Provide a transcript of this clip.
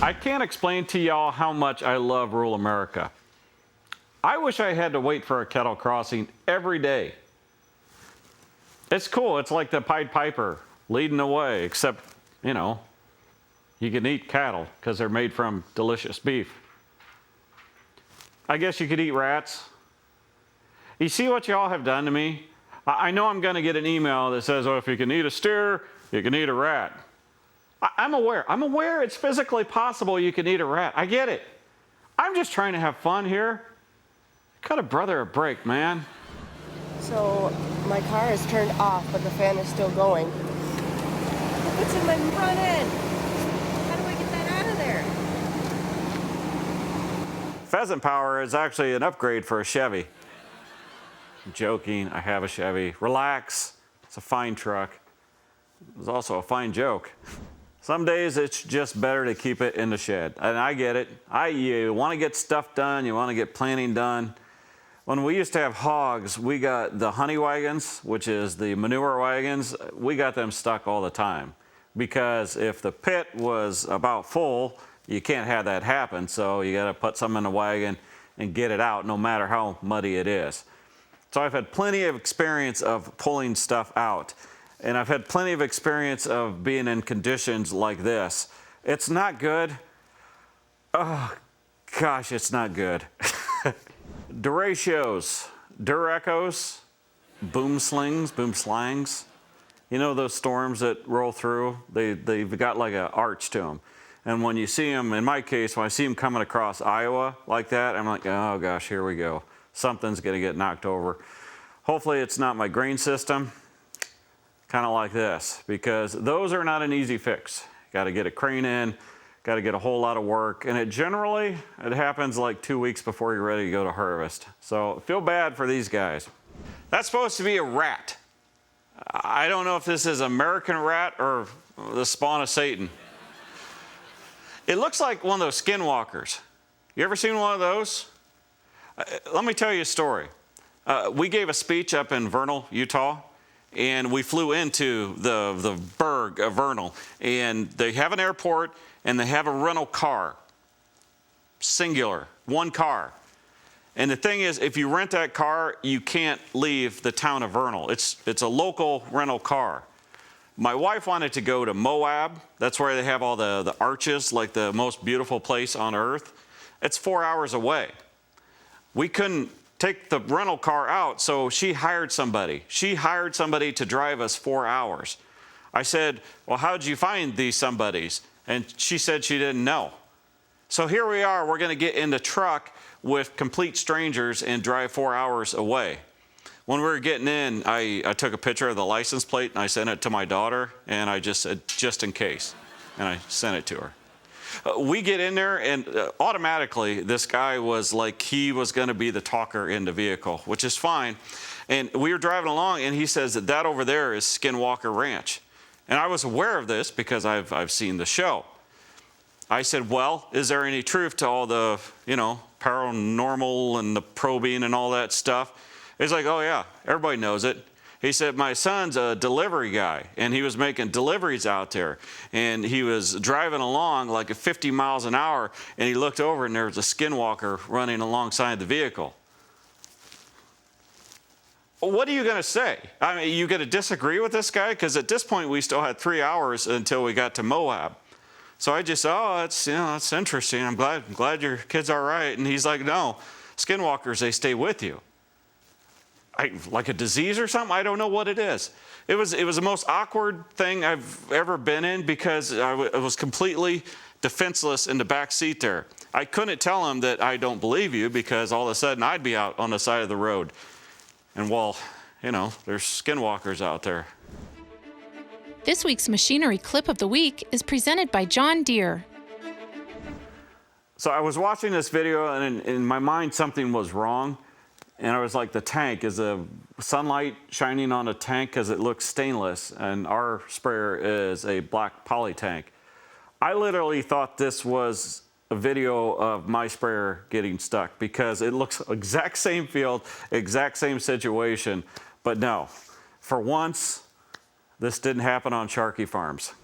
I can't explain to y'all how much I love rural America. I wish I had to wait for a cattle crossing every day. It's cool. It's like the Pied Piper leading the way, except, you know, you can eat cattle because they're made from delicious beef. I guess you could eat rats. You see what y'all have done to me? I know I'm going to get an email that says, oh, if you can eat a steer, you can eat a rat. I'm aware. I'm aware it's physically possible you can eat a rat. I get it. I'm just trying to have fun here. Cut a brother a break, man. So my car is turned off, but the fan is still going. What's in my front end? How do I get that out of there? Pheasant power is actually an upgrade for a Chevy. I'm joking. I have a Chevy. Relax. It's a fine truck. It's also a fine joke. Some days it's just better to keep it in the shed. And I get it. You want to get stuff done. You want to get planning done. When we used to have hogs, we got the honey wagons, which is the manure wagons. We got them stuck all the time because if the pit was about full, you can't have that happen. So you got to put some in the wagon and get it out no matter how muddy it is. So I've had plenty of experience of pulling stuff out. And I've had plenty of experience of being in conditions like this. It's not good. Oh, gosh, it's not good. Duratios, Durecos, boom slings, boom slangs. You know those storms that roll through? They've got like an arch to them. And when you see them, in my case, when I see them coming across Iowa like that, I'm like, oh gosh, here we go. Something's gonna get knocked over. Hopefully it's not my grain system. Kind of like this, because those are not an easy fix. Got to get a crane in, got to get a whole lot of work, and it happens like 2 weeks before you're ready to go to harvest. So feel bad for these guys. That's supposed to be a rat. I don't know if this is American rat or the spawn of Satan. It looks like one of those skinwalkers. You ever seen one of those? Let me tell you a story. We gave a speech up in Vernal, Utah. And we flew into the burg of Vernal, and they have an airport and they have a rental car, singular, one car. And the thing is, if you rent that car, you can't leave the town of Vernal. It's a local rental car. My wife wanted to go to Moab. That's where they have all the arches, like the most beautiful place on earth. It's 4 hours away. We couldn't take the rental car out, so she hired somebody. She hired somebody to drive us 4 hours. I said, well, how'd you find these somebodies? And she said she didn't know. So here we are, we're gonna get in the truck with complete strangers and drive 4 hours away. When we were getting in, I took a picture of the license plate and I sent it to my daughter, and I just said, just in case, and I sent it to her. We get in there, and automatically this guy was like he was going to be the talker in the vehicle, which is fine. And we were driving along, and he says that over there is Skinwalker Ranch. And I was aware of this because I've seen the show. I said, well, is there any truth to all the, paranormal and the probing and all that stuff? He's like, oh yeah, everybody knows it. He said, my son's a delivery guy, and he was making deliveries out there. And he was driving along like at 50 miles an hour, and he looked over, and there was a skinwalker running alongside the vehicle. What are you going to say? I mean, you going to disagree with this guy? Because at this point, we still had 3 hours until we got to Moab. So I just, that's interesting. I'm glad your kid's all right. And he's like, no, skinwalkers, they stay with you. Like a disease or something? I don't know what it is. It was the most awkward thing I've ever been in because I was completely defenseless in the back seat there. I couldn't tell him that I don't believe you because all of a sudden I'd be out on the side of the road. And well, there's skinwalkers out there. This week's Machinery Clip of the Week is presented by John Deere. So I was watching this video, and in my mind something was wrong. And I was like, the tank, is the sunlight shining on a tank because it looks stainless, and our sprayer is a black poly tank. I literally thought this was a video of my sprayer getting stuck because it looks exact same field, exact same situation, but no. For once, this didn't happen on Sharkey farms.